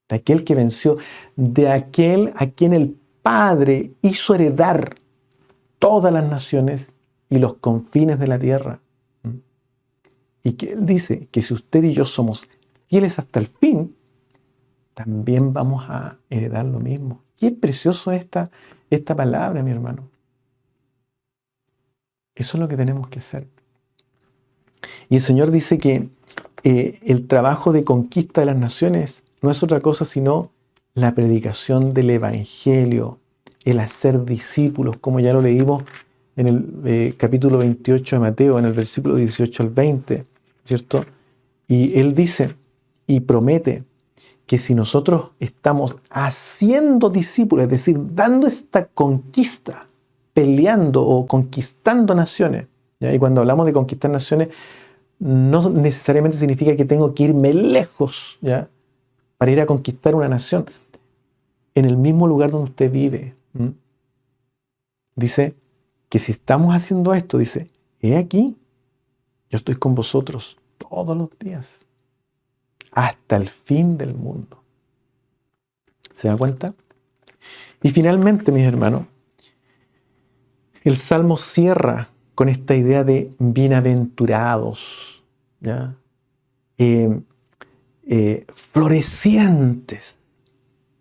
De aquel que venció. De aquel a quien el Padre hizo heredar todas las naciones y los confines de la tierra. Y que Él dice que si usted y yo somos fieles hasta el fin, también vamos a heredar lo mismo. Qué precioso es esta palabra, mi hermano. Eso es lo que tenemos que hacer. Y el Señor dice que el trabajo de conquista de las naciones no es otra cosa sino la predicación del Evangelio, el hacer discípulos, como ya lo leímos en el capítulo 28 de Mateo, en el versículo 18 al 20, ¿cierto? Y Él dice y promete que si nosotros estamos haciendo discípulos, es decir, dando esta conquista, peleando o conquistando naciones, ¿ya? Y cuando hablamos de conquistar naciones, no necesariamente significa que tengo que irme lejos, ¿ya? Para ir a conquistar una nación. En el mismo lugar donde usted vive. Dice que si estamos haciendo esto, dice, he aquí, yo estoy con vosotros todos los días, hasta el fin del mundo. ¿Se da cuenta? Y finalmente, mis hermanos, el Salmo cierra con esta idea de bienaventurados, ¿ya? Florecientes,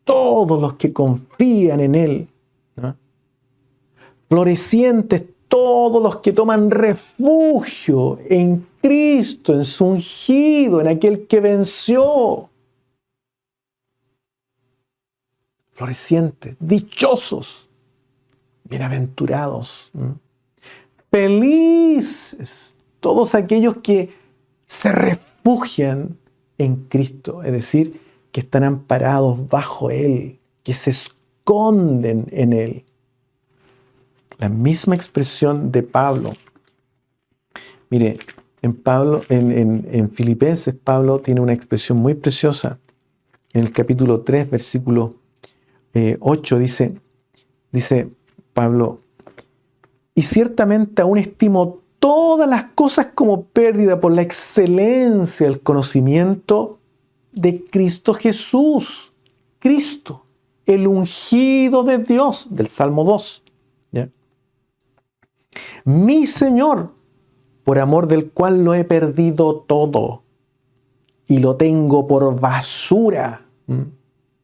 todos los que confían en Él, ¿no? Florecientes todos los que toman refugio en Cristo, en su ungido, en aquel que venció. Florecientes, dichosos, bienaventurados, felices, todos aquellos que se refugian en Cristo, es decir, que están amparados bajo Él, que se esconden en Él. La misma expresión de Pablo. Mire, en Filipenses, Pablo tiene una expresión muy preciosa. En el capítulo 3, versículo 8, dice Pablo, y ciertamente aún estimo todas las cosas como pérdida por la excelencia del conocimiento de Cristo Jesús. Cristo, el ungido de Dios, del Salmo 2. ¿Ya? Mi Señor, por amor del cual lo he perdido todo y lo tengo por basura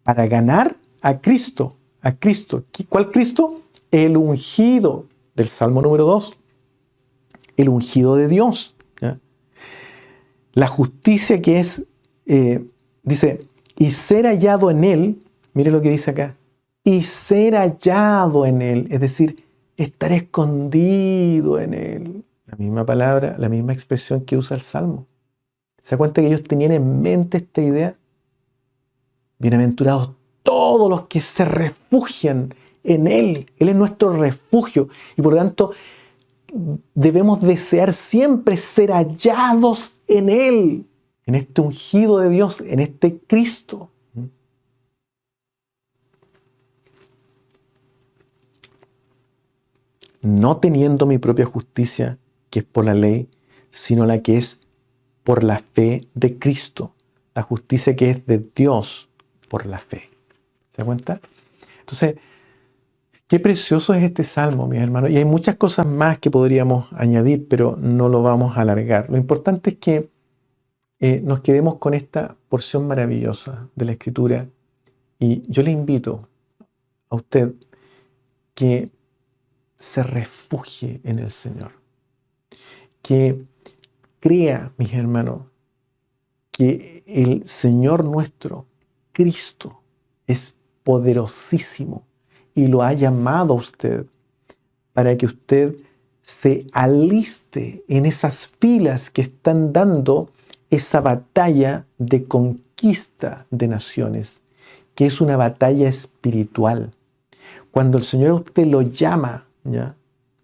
para ganar a Cristo. ¿A Cristo? ¿Cuál Cristo? El ungido del Salmo número 2. El ungido de Dios. ¿Ya? La justicia que es, dice, y ser hallado en Él, mire lo que dice acá, y ser hallado en Él, es decir, estar escondido en Él. La misma palabra, la misma expresión que usa el Salmo. ¿Se da cuenta que ellos tenían en mente esta idea? Bienaventurados todos los que se refugian en Él. Él es nuestro refugio y por lo tanto debemos desear siempre ser hallados en Él, en este ungido de Dios, en este Cristo. No teniendo mi propia justicia, que es por la ley, sino la que es por la fe de Cristo. La justicia que es de Dios por la fe. ¿Se da cuenta? Entonces, qué precioso es este salmo, mis hermanos. Y hay muchas cosas más que podríamos añadir, pero no lo vamos a alargar. Lo importante es que nos quedemos con esta porción maravillosa de la Escritura. Y yo le invito a usted que se refugie en el Señor. Que crea, mis hermanos, que el Señor nuestro, Cristo, es poderosísimo y lo ha llamado a usted para que usted se aliste en esas filas que están dando esa batalla de conquista de naciones, que es una batalla espiritual. Cuando el Señor a usted lo llama, ¿ya?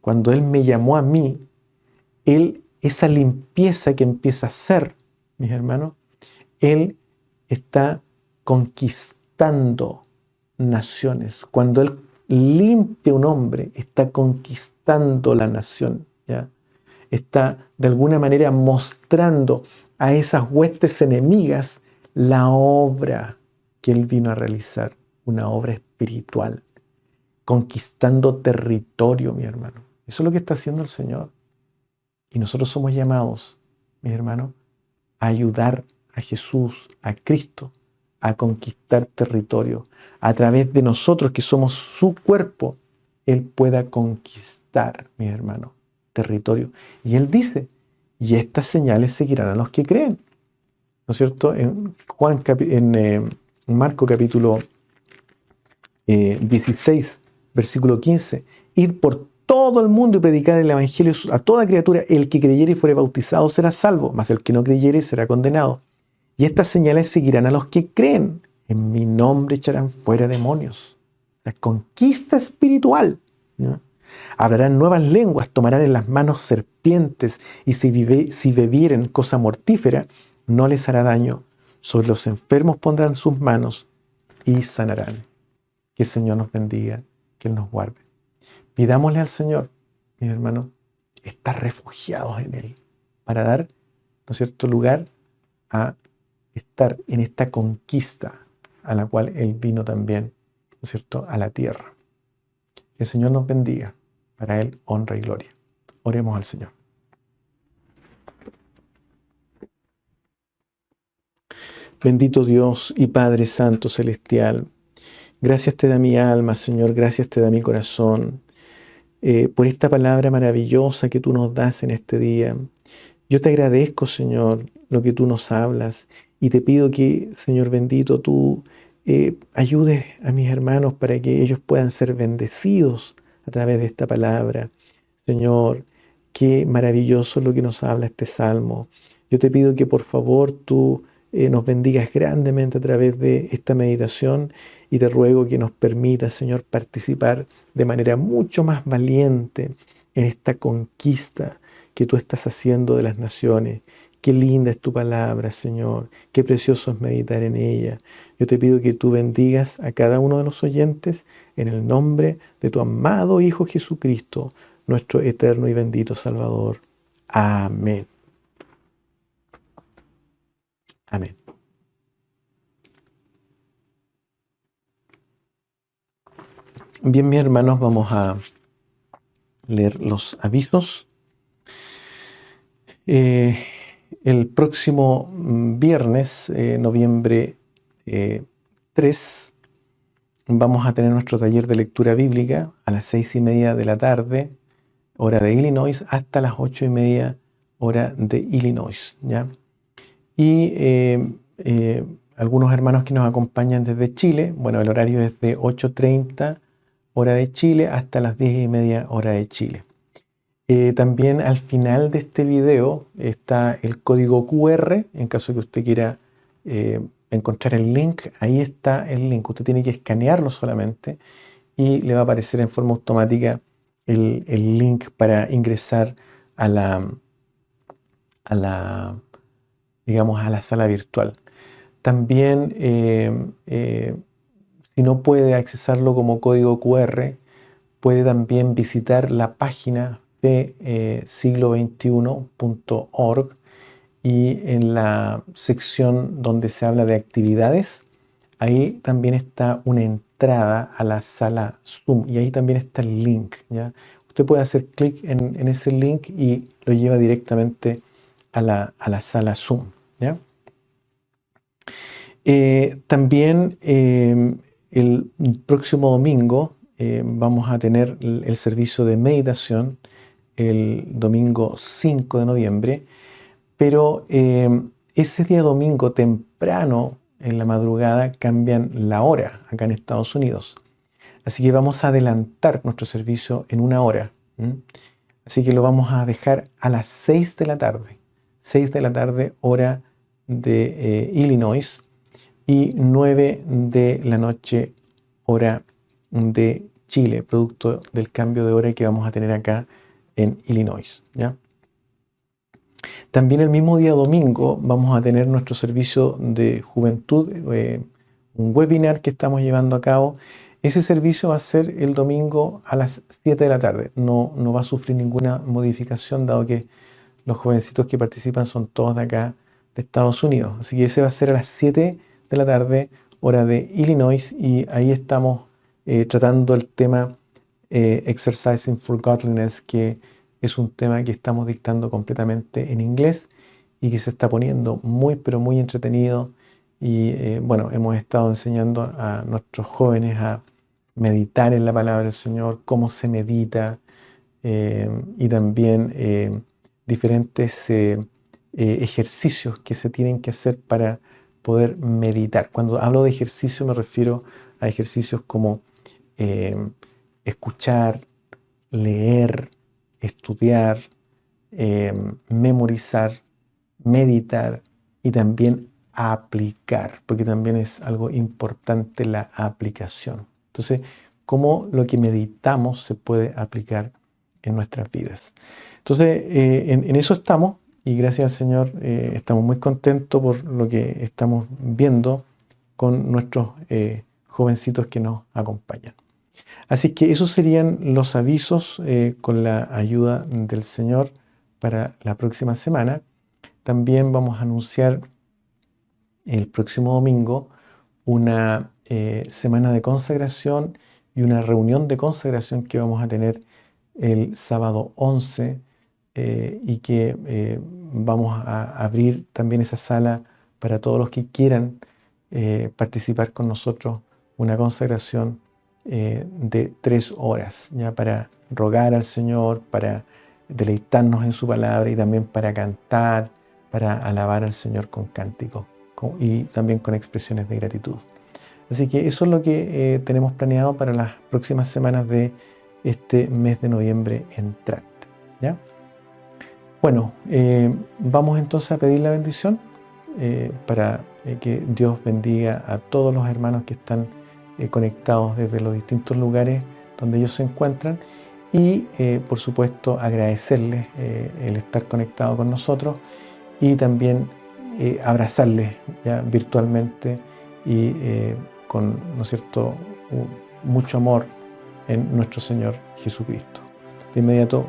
Cuando Él me llamó a mí, esa limpieza que empieza a hacer, mis hermanos, Él está conquistando naciones. Cuando Él limpia un hombre, está conquistando la nación. ¿Ya? Está de alguna manera mostrando a esas huestes enemigas la obra que Él vino a realizar, una obra espiritual, conquistando territorio, mi hermano. Eso es lo que está haciendo el Señor. Y nosotros somos llamados, mis hermanos, a ayudar a Jesús, a Cristo, a conquistar territorio. A través de nosotros, que somos su cuerpo, Él pueda conquistar, mis hermanos, territorio. Y Él dice, y estas señales seguirán a los que creen. ¿No es cierto? En Marco capítulo 16, versículo 15, id por todo el mundo y predicar el evangelio a toda criatura. El que creyere y fuere bautizado será salvo, mas el que no creyere será condenado. Y estas señales seguirán a los que creen. En mi nombre echarán fuera demonios. O sea, conquista espiritual, ¿no? Hablarán nuevas lenguas, tomarán en las manos serpientes, y si bebieren cosa mortífera, no les hará daño. Sobre los enfermos pondrán sus manos y sanarán. Que el Señor nos bendiga, que Él nos guarde. Pidámosle al Señor, mis hermanos, estar refugiados en Él, para dar, ¿no es cierto?, lugar a estar en esta conquista a la cual Él vino también, ¿no es cierto?, a la tierra. Que el Señor nos bendiga, para Él honra y gloria. Oremos al Señor. Bendito Dios y Padre Santo Celestial, gracias te da mi alma, Señor, gracias te da mi corazón, por esta palabra maravillosa que tú nos das en este día. Yo te agradezco, Señor, lo que tú nos hablas, y te pido que, Señor bendito, tú ayudes a mis hermanos para que ellos puedan ser bendecidos a través de esta palabra. Señor, qué maravilloso lo que nos habla este salmo. Yo te pido que por favor tú nos bendigas grandemente a través de esta meditación, y te ruego que nos permitas, Señor, participar de manera mucho más valiente en esta conquista que tú estás haciendo de las naciones. Qué linda es tu palabra, Señor. Qué precioso es meditar en ella. Yo te pido que tú bendigas a cada uno de los oyentes en el nombre de tu amado Hijo Jesucristo, nuestro eterno y bendito Salvador. Amén. Amén. Bien, mis hermanos, vamos a leer los avisos. El próximo viernes, noviembre 3, vamos a tener nuestro taller de lectura bíblica a las 6:30 de la tarde, hora de Illinois, hasta las 8:30, hora de Illinois, ¿ya? Y algunos hermanos que nos acompañan desde Chile, bueno, el horario es de 8:30, hora de Chile, hasta las 10:30, hora de Chile. También al final de este video está el código QR, en caso que usted quiera encontrar el link. Ahí está el link, usted tiene que escanearlo solamente y le va a aparecer en forma automática el link para ingresar a digamos, a la sala virtual. También, si no puede accesarlo como código QR, puede también visitar la página de siglo21.org y en la sección donde se habla de actividades, ahí también está una entrada a la sala Zoom y ahí también está el link, ¿ya? Usted puede hacer clic en ese link y lo lleva directamente a la sala Zoom, ¿ya? También el próximo domingo vamos a tener el servicio de meditación el domingo 5 de noviembre, pero ese día domingo temprano en la madrugada cambian la hora acá en Estados Unidos. Así que vamos a adelantar nuestro servicio en 1 hora. Así que lo vamos a dejar a las 6 de la tarde. 6 de la tarde, hora de Illinois, y 9 de la noche, hora de Chile, producto del cambio de hora que vamos a tener acá en Illinois, ¿ya? También el mismo día domingo vamos a tener nuestro servicio de juventud, un webinar que estamos llevando a cabo. Ese servicio va a ser el domingo a las 7 de la tarde. No va a sufrir ninguna modificación, dado que los jovencitos que participan son todos de acá, de Estados Unidos. Así que ese va a ser a las 7 de la tarde, hora de Illinois, y ahí estamos tratando el tema Exercising for Godliness, que es un tema que estamos dictando completamente en inglés y que se está poniendo muy, pero muy entretenido. Y bueno, hemos estado enseñando a nuestros jóvenes a meditar en la palabra del Señor, cómo se medita, y también diferentes ejercicios que se tienen que hacer para poder meditar. Cuando hablo de ejercicio me refiero a ejercicios como escuchar, leer, estudiar, memorizar, meditar y también aplicar, porque también es algo importante la aplicación. Entonces, cómo lo que meditamos se puede aplicar en nuestras vidas. Entonces, en eso estamos y gracias al Señor estamos muy contentos por lo que estamos viendo con nuestros jovencitos que nos acompañan. Así que esos serían los avisos con la ayuda del Señor para la próxima semana. También vamos a anunciar el próximo domingo una semana de consagración y una reunión de consagración que vamos a tener el sábado 11 y que vamos a abrir también esa sala para todos los que quieran participar con nosotros, una consagración de 3 horas, ya para rogar al Señor, para deleitarnos en su palabra y también para cantar, para alabar al Señor con cánticos y también con expresiones de gratitud. Así que eso es lo que tenemos planeado para las próximas semanas de este mes de noviembre entrante, ¿ya? Bueno, vamos entonces a pedir la bendición para que Dios bendiga a todos los hermanos que están conectados desde los distintos lugares donde ellos se encuentran y, por supuesto, agradecerles el estar conectado con nosotros y también abrazarles ya virtualmente y con, ¿no es cierto?, mucho amor en nuestro Señor Jesucristo. De inmediato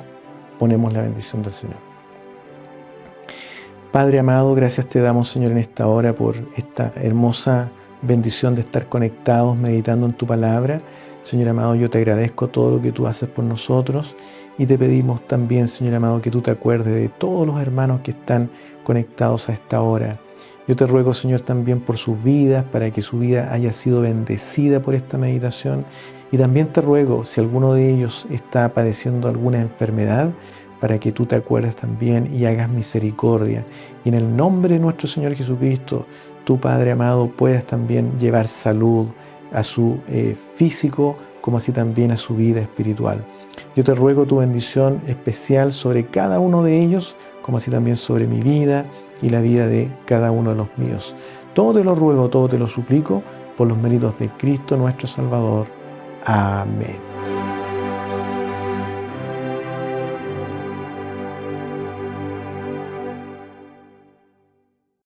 ponemos la bendición del Señor. Padre amado, gracias te damos, Señor, en esta hora por esta hermosa bendición de estar conectados, meditando en tu palabra. Señor amado, yo te agradezco todo lo que tú haces por nosotros y te pedimos también, Señor amado, que tú te acuerdes de todos los hermanos que están conectados a esta hora. Yo te ruego, Señor, también por sus vidas, para que su vida haya sido bendecida por esta meditación. Y también te ruego, si alguno de ellos está padeciendo alguna enfermedad, para que tú te acuerdes también y hagas misericordia. Y en el nombre de nuestro Señor Jesucristo, tu Padre amado, puedas también llevar salud a su físico, como así también a su vida espiritual. Yo te ruego tu bendición especial sobre cada uno de ellos, como así también sobre mi vida y la vida de cada uno de los míos. Todo te lo ruego, todo te lo suplico, por los méritos de Cristo nuestro Salvador. Amén.